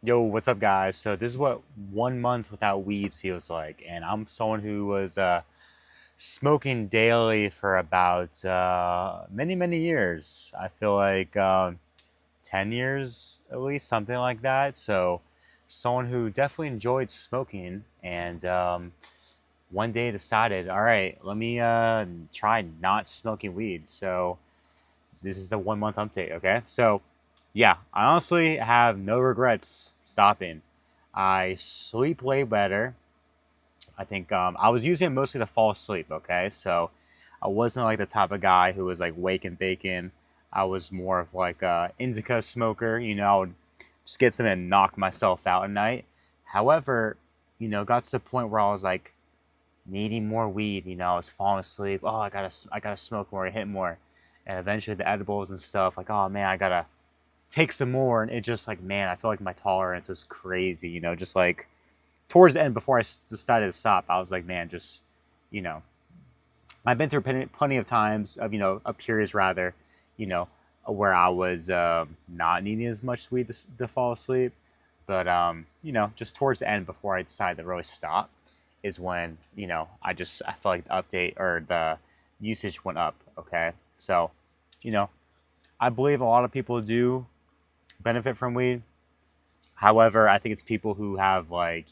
Yo, what's up, guys? So this is what 1 month without weed feels like, and I'm someone who was smoking daily for about many years. I feel like 10 years at least, something like that. So someone who definitely enjoyed smoking, and one day decided, all right, let me try not smoking weed. So this is the 1 month update. Okay, so yeah, I honestly have no regrets stopping. I sleep way better. I think I was using it mostly to fall asleep. Okay, so I wasn't like the type of guy who was like wake and baking. I was more of like a indica smoker. I would just get something and knock myself out at night. However, got to the point where I was like needing more weed. I was falling asleep. Oh, I gotta smoke more, hit more, and eventually the edibles and stuff. Like, oh man, I gotta take some more, and it just like, man, I feel like my tolerance was crazy. Just like towards the end before I decided to stop, I was like, man, just you know, I've been through plenty of times of of periods rather, you know, where I was not needing as much weed to fall asleep, but just towards the end before I decided to really stop, is when I felt like the update or the usage went up. Okay, so you know I believe a lot of people do benefit from weed. However, I think it's people who have like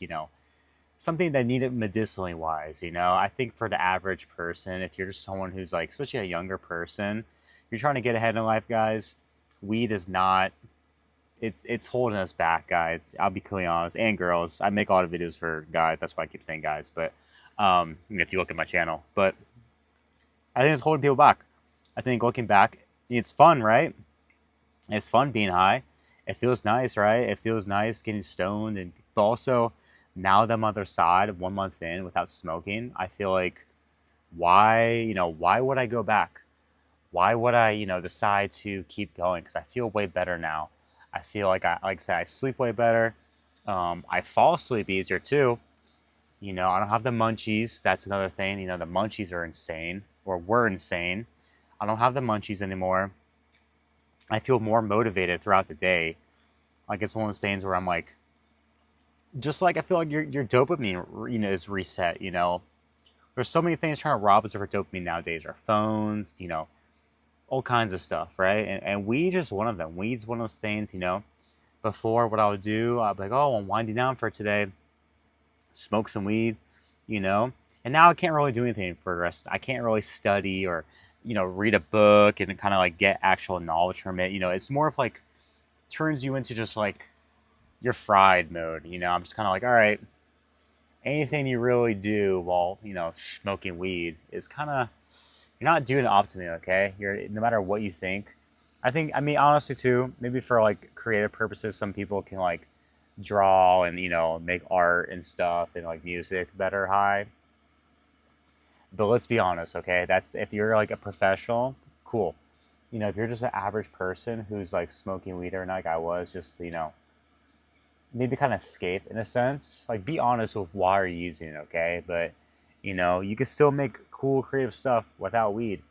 something that need it medicinally wise. I think for the average person, if you're just someone who's like, especially a younger person, you're trying to get ahead in life, guys. Weed is not. It's holding us back, guys. I'll be clearly honest, and girls. I make a lot of videos for guys. That's why I keep saying guys. But if you look at my channel, but I think it's holding people back. I think looking back, it's fun, right? It's fun being high. It feels nice, right? It feels nice getting stoned, and but also now that I'm on the other side, 1 month in without smoking, I feel like why would I go back? Why would I decide to keep going? Because I feel way better now. I feel like like I said, I sleep way better. I fall asleep easier too. I don't have the munchies. That's another thing. The munchies are insane, or were insane. I don't have the munchies anymore. I feel more motivated throughout the day. Like it's one of those things where I'm like, just like I feel like your dopamine, is reset. There's so many things trying to rob us of our dopamine nowadays. Our phones, all kinds of stuff, right? And weed is one of them. Weed's one of those things. Before what I would do, I'd be like, oh, I'm winding down for today, smoke some weed, you know. And now I can't really do anything for the rest. I can't really study or read a book and kind of like get actual knowledge from it. It's more of like turns you into just like your fried mode. I'm just kind of like, all right, anything you really do while smoking weed is kind of you're not doing it optimally. Okay, you're no matter what you think. I mean honestly too. Maybe for like creative purposes, some people can like draw and make art and stuff and like music better high. But let's be honest, okay? That's if you're like a professional, cool. If you're just an average person who's like smoking weed or not, like I was, just maybe kind of escape in a sense. Like, be honest with why you're using it, okay? But you can still make cool, creative stuff without weed.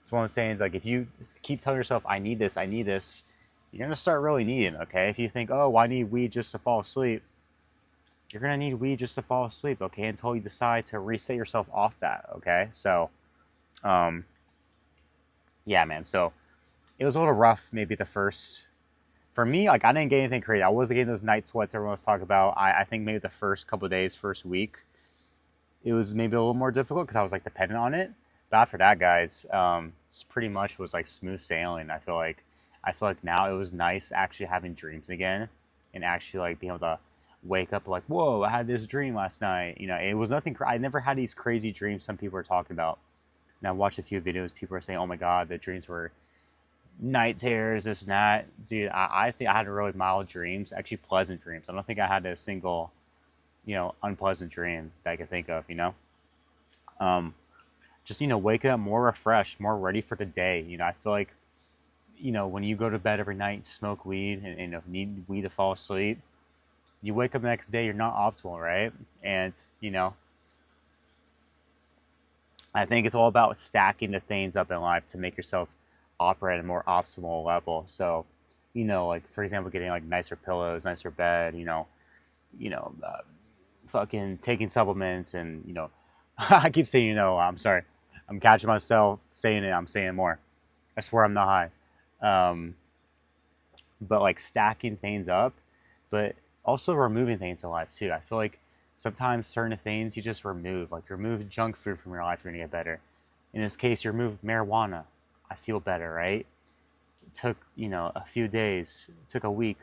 So what I'm saying is, like, if you keep telling yourself, I need this," you're gonna start really needing it, okay? If you think, "Oh, I need weed just to fall asleep," you're gonna need weed just to fall asleep, okay? Until you decide to reset yourself off that, okay? So, um, yeah, man. So it was a little rough, maybe the first for me, like I didn't get anything crazy. I wasn't getting those night sweats everyone was talking about. I think maybe the first couple of days, first week, it was maybe a little more difficult because I was like dependent on it. But after that, guys, it's pretty much was like smooth sailing. I feel like now it was nice actually having dreams again, and actually like being able to wake up like, whoa, I had this dream last night. It was nothing. I never had these crazy dreams some people are talking about. And I watched a few videos. People are saying, oh my god, the dreams were night terrors, this and that. Dude, I think I had really mild dreams, actually pleasant dreams. I don't think I had a single, unpleasant dream that I could think of, Um, just, waking up more refreshed, more ready for the day. I feel like, when you go to bed every night, smoke weed and need weed to fall asleep, you wake up the next day, you're not optimal, right? And, I think it's all about stacking the things up in life to make yourself operate at a more optimal level. So, like for example, getting like nicer pillows, nicer bed, you know, fucking taking supplements, and I keep saying, I'm sorry, I'm catching myself saying it. I'm saying more. I swear I'm not high. Um, but like stacking things up, but also removing things in life too. I feel like sometimes certain things you just remove, like remove junk food from your life, you're gonna get better. In this case, you remove marijuana. I feel better, right? It took, a few days, it took a week.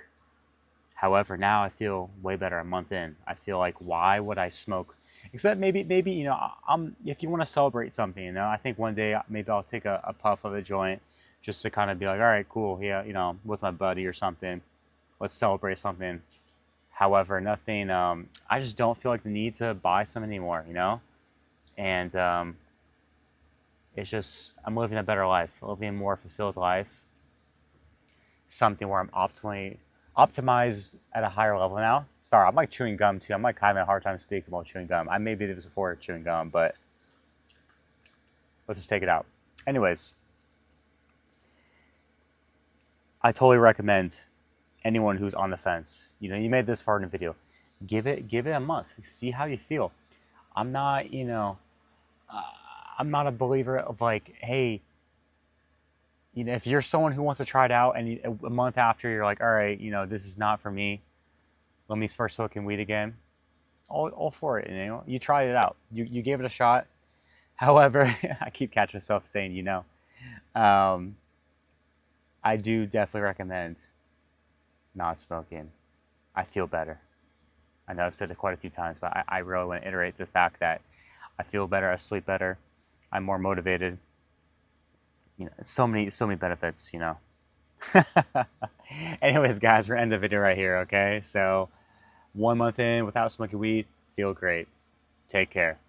However, now I feel way better a month in. I feel like, why would I smoke? Except maybe I'm if you want to celebrate something, I think one day maybe I'll take a puff of a joint just to kind of be like, all right, cool, yeah, with my buddy or something. Let's celebrate something. However, nothing. I just don't feel like the need to buy some anymore. And it's just I'm living a better life, living a more fulfilled life, something where I'm optimized at a higher level now. Sorry, I'm like chewing gum too. I'm like having a hard time speaking while chewing gum. I maybe did this before chewing gum, but let's just take it out. Anyways, I totally recommend anyone who's on the fence. You made this far in the video. Give it a month. See how you feel. I'm not, uh, I'm not a believer of like, hey, if you're someone who wants to try it out and a month after you're like, all right, this is not for me. Let me start smoking weed again. All for it. You tried it out. You gave it a shot. However, I keep catching myself saying, um, I do definitely recommend not smoking. I feel better. I know I've said it quite a few times, but I really want to iterate the fact that I feel better, I sleep better, I'm more motivated. So many benefits. Anyways, guys, we're ending the video right here, okay? So 1 month in without smoking weed, feel great. Take care.